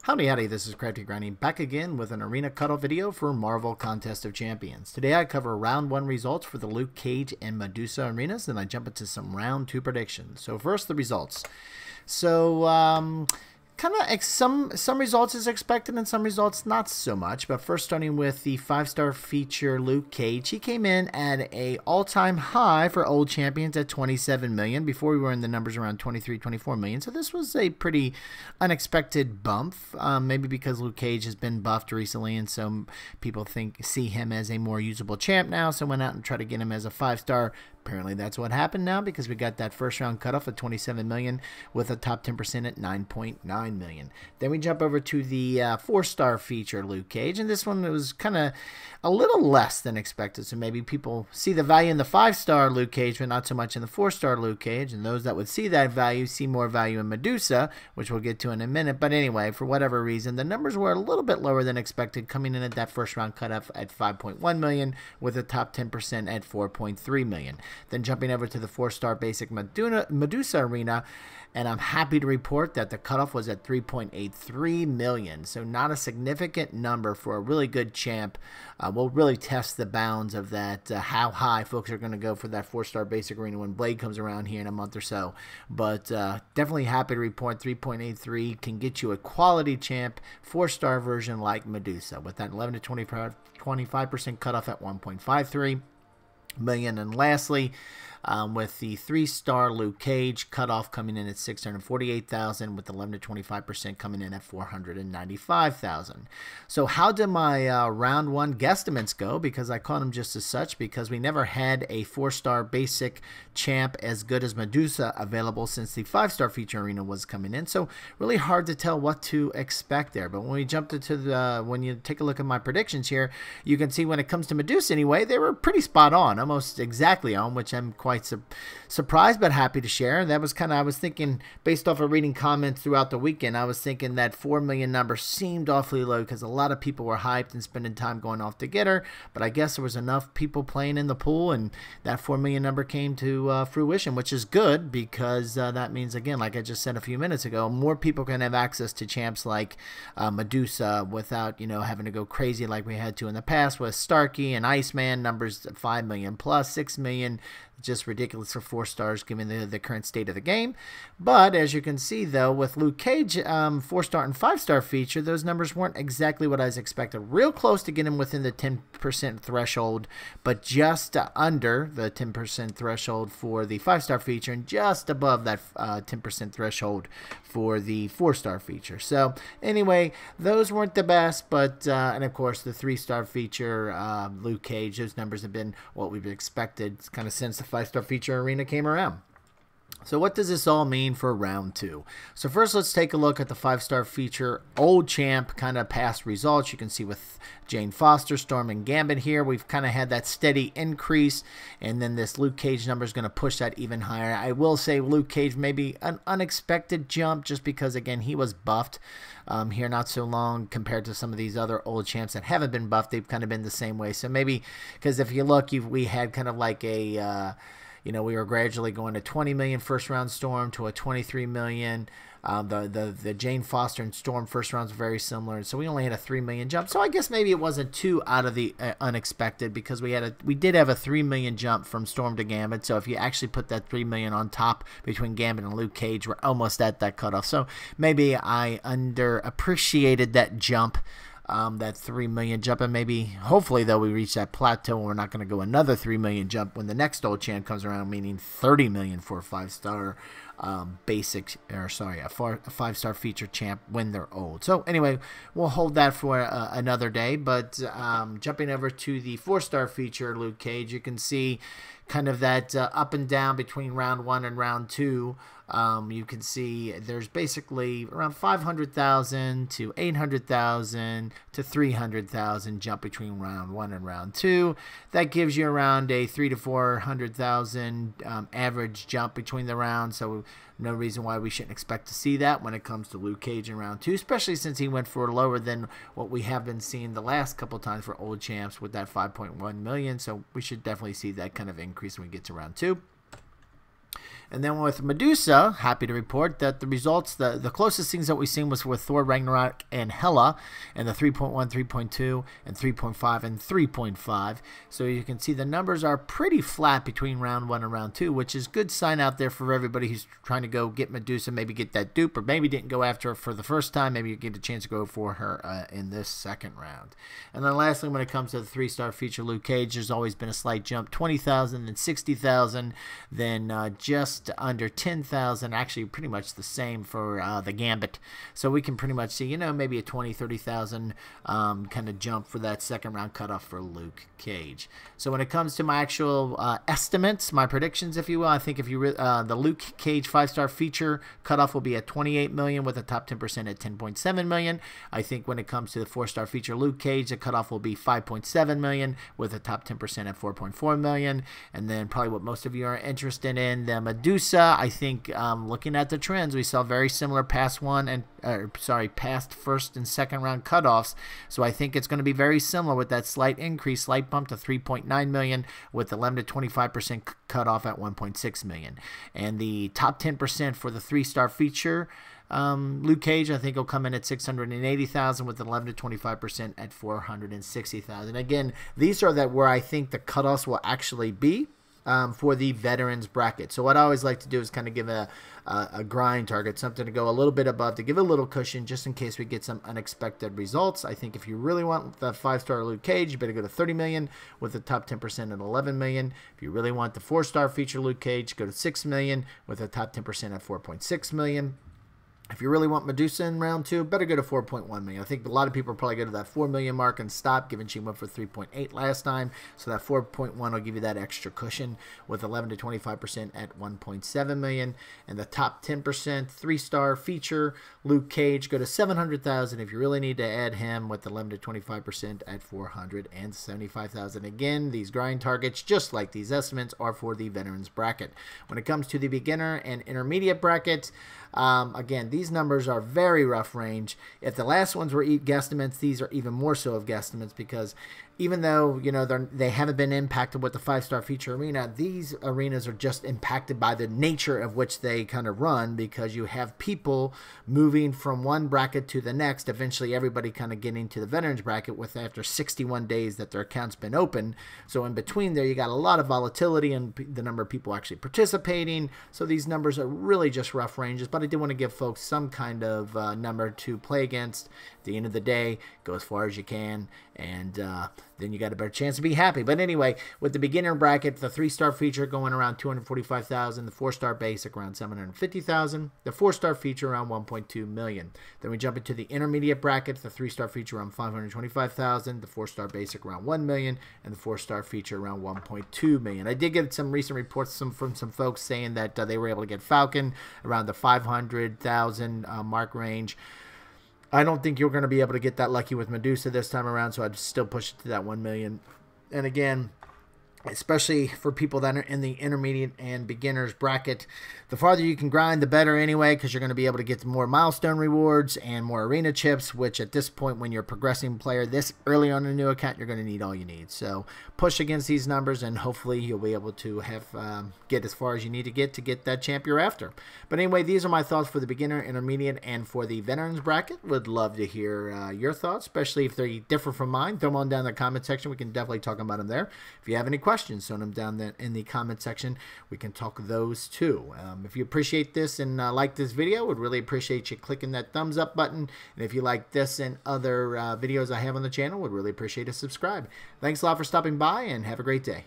Howdy howdy, this is Crafty Grinding back again with an arena cutoff video for Marvel Contest of Champions. Today I cover round 1 results for the Luke Cage and Medusa arenas, then I jump into some round 2 predictions. So first the results. So kind of some results as expected and some results not so much. But first, starting with the 5-star feature Luke Cage, he came in at a all-time high for old champions at 27 million. Before we were in the numbers around 23, 24 million. So this was a pretty unexpected bump, maybe because Luke Cage has been buffed recently, and so people see him as a more usable champ now. So went out and tried to get him as a 5-star. Apparently that's what happened now, because we got that first round cutoff at 27 million with a top 10% at 9.9 million. Then we jump over to the 4-star feature Luke Cage, and this one was kind of a little less than expected. So maybe people see the value in the 5-star Luke Cage, but not so much in the 4-star Luke Cage. And those that would see that value see more value in Medusa, which we'll get to in a minute. But anyway, for whatever reason, the numbers were a little bit lower than expected, coming in at that first round cutoff at 5.1 million with a top 10% at 4.3 million. Then jumping over to the 4-star basic Medusa arena, and I'm happy to report that the cutoff was at 3.83 million. So not a significant number for a really good champ. We'll really test the bounds of that, how high folks are going to go for that 4-star basic arena when Blade comes around here in a month or so. But definitely happy to report 3.83 can get you a quality champ 4-star version like Medusa with that 11 to 25% cutoff at 1.53 million. And lastly, with the 3-star Luke Cage cutoff coming in at 648,000, with 11 to 25% coming in at 495,000. So how did my round 1 guesstimates go? Because I caught them just as such, because we never had a 4-star basic champ as good as Medusa available since the 5-star feature arena was coming in. So really hard to tell what to expect there. But when we jumped into when you take a look at my predictions here, you can see when it comes to Medusa anyway, they were pretty spot on, almost exactly on, which I'm quite surprised but happy to share. And that was kind of, I was thinking, based off of reading comments throughout the weekend, I was thinking that 4 million number seemed awfully low because a lot of people were hyped and spending time going off to get her. But I guess there was enough people playing in the pool, and that 4 million number came to fruition, which is good, because that means, again, like I just said a few minutes ago, more people can have access to champs like Medusa without, having to go crazy like we had to in the past with Starkey and Iceman, numbers 5 million plus, 6 million. Just ridiculous for 4 stars given the current state of the game. But as you can see, though, with Luke Cage 4-star and 5-star feature, those numbers weren't exactly what I was expecting. Real close to getting within the 10% threshold, but just under the 10% threshold for the 5-star feature, and just above that 10% threshold for the 4-star feature. So anyway, those weren't the best, but and of course the 3-star feature Luke Cage, those numbers have been what we've expected kind of since the 5-star feature arena came around. So what does this all mean for round 2? So first, let's take a look at the 5-star feature old champ kind of past results. You can see with Jane Foster, Storm, and Gambit here, we've kind of had that steady increase, and then this Luke Cage number is going to push that even higher. I will say Luke Cage maybe an unexpected jump, just because, again, he was buffed here not so long compared to some of these other old champs that haven't been buffed. They've kind of been the same way. So maybe, because if you look, we had kind of like a we were gradually going to 20 million first round Storm to a 23 million. The Jane Foster and Storm first rounds are very similar, and so we only had a 3 million jump. So I guess maybe it wasn't too out of the unexpected, because we did have a 3 million jump from Storm to Gambit. So if you actually put that 3 million on top between Gambit and Luke Cage, we're almost at that cutoff. So maybe I underappreciated that jump. That 3 million jump, and maybe hopefully though we reach that plateau and we're not going to go another 3 million jump when the next old champ comes around, meaning 30 million for a 5-star basic, or sorry, a 5-star feature champ when they're old. So anyway, we'll hold that for another day. But jumping over to the 4-star feature Luke Cage, you can see kind of that up and down between round 1 and round 2. You can see there's basically around 500,000 to 800,000 to 300,000 jump between round 1 and round 2. That gives you around a 300,000 to 400,000 average jump between the rounds. So no reason why we shouldn't expect to see that when it comes to Luke Cage in round 2, especially since he went for lower than what we have been seeing the last couple times for old champs with that 5.1 million. So we should definitely see that kind of increase when we get to round 2. And then with Medusa, happy to report that the results, the closest things that we've seen was with Thor Ragnarok and Hela, and the 3.1, 3.2, and 3.5, and 3.5. So you can see the numbers are pretty flat between round 1 and round 2, which is a good sign out there for everybody who's trying to go get Medusa, maybe get that dupe, or maybe didn't go after her for the first time. Maybe you get a chance to go for her in this second round. And then lastly, when it comes to the 3-star feature Luke Cage, there's always been a slight jump, 20,000 and 60,000, then just under 10,000, actually pretty much the same for the Gambit. So we can pretty much see, you know, maybe a 20, 30,000 kind of jump for that second round cutoff for Luke Cage. So when it comes to my actual estimates, my predictions, if you will, I think if you the Luke Cage 5-star feature cutoff will be at 28 million with a top 10% at 10.7 million. I think when it comes to the 4-star feature Luke Cage, the cutoff will be 5.7 million with a top 10% at 4.4 million. And then probably what most of you are interested in, the Medusa, I think looking at the trends, we saw very similar past first and second round cutoffs. So I think it's going to be very similar with that slight increase, slight bump to 3.9 million with 11 to 25% cutoff at 1.6 million. And the top 10% for the 3-star feature Luke Cage, I think, will come in at 680,000 with 11 to 25% at 460,000. Again, these are where I think the cutoffs will actually be for the veterans bracket. So what I always like to do is kind of give a grind target, something to go a little bit above to give a little cushion just in case we get some unexpected results. I think if you really want the 5-star Luke Cage, you better go to 30 million with the top 10% at 11 million. If you really want the 4-star feature Luke Cage, go to 6 million with the top 10% at 4.6 million. If you really want Medusa in round 2, better go to 4.1 million. I think a lot of people probably go to that 4 million mark and stop, given she went for 3.8 last time. So that 4.1 will give you that extra cushion with 11 to 25% at 1.7 million. And the top 10% 3-star feature Luke Cage, go to 700,000 if you really need to add him with 11 to 25% at 475,000. Again, these grind targets, just like these estimates, are for the veterans bracket. When it comes to the beginner and intermediate brackets, again, these numbers are very rough range. If the last ones were guesstimates, these are even more so of guesstimates, because even though, you know, they haven't been impacted with the 5-star feature arena, these arenas are just impacted by the nature of which they kind of run, because you have people moving from one bracket to the next, eventually everybody kind of getting to the veterans bracket with after 61 days that their account's been open. So in between there, you got a lot of volatility in the number of people actually participating. So these numbers are really just rough ranges, but I did want to give folks some kind of number to play against. At the end of the day, go as far as you can, and then you got a better chance to be happy. But anyway, with the beginner bracket, the 3-star feature going around 245,000, the 4-star basic around 750,000, the 4-star feature around 1.2 million. Then we jump into the intermediate bracket, the 3-star feature around 525,000, the 4-star basic around 1 million, and the 4-star feature around 1.2 million. I did get some recent reports from some folks saying that they were able to get Falcon around the 500,000 mark range. I don't think you're going to be able to get that lucky with Medusa this time around, so I'd still push it to that 1 million. And again, especially for people that are in the intermediate and beginners bracket, the farther you can grind, the better anyway, because you're going to be able to get more milestone rewards and more arena chips, which at this point, when you're a progressing player this early on in a new account, you're going to need all you need. So push against these numbers, and hopefully you'll be able to have get as far as you need to get that champ you're after. But anyway, these are my thoughts for the beginner, intermediate, and for the veterans bracket. Would love to hear your thoughts, especially if they differ from mine. Throw them on down in the comment section. We can definitely talk about them there. If you have any questions, throw them down there in the comment section. We can talk those too. If you appreciate this and like this video, would really appreciate you clicking that thumbs up button. And if you like this and other videos I have on the channel, would really appreciate a subscribe. Thanks a lot for stopping by, and have a great day.